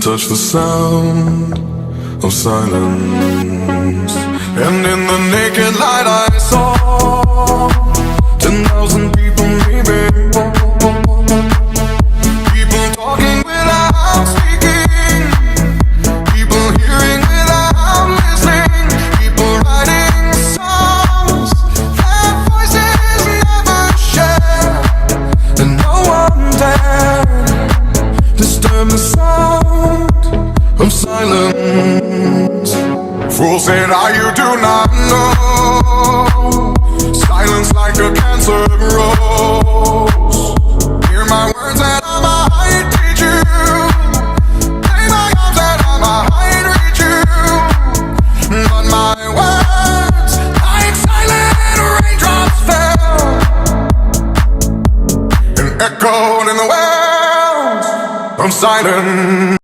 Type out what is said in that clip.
touch the sound of silence. And in the naked light I saw 10,000 people maybe. People talking without speaking, people hearing without listening, people writing songs that voices never share, and no one dared disturb the sound of silence. Fool said, you do not know. Silence like a cancer grows. Hear my words and I might teach you. Play my arms and I might reach you. But my words, like silent raindrops, fell and echoed in the wells of silence.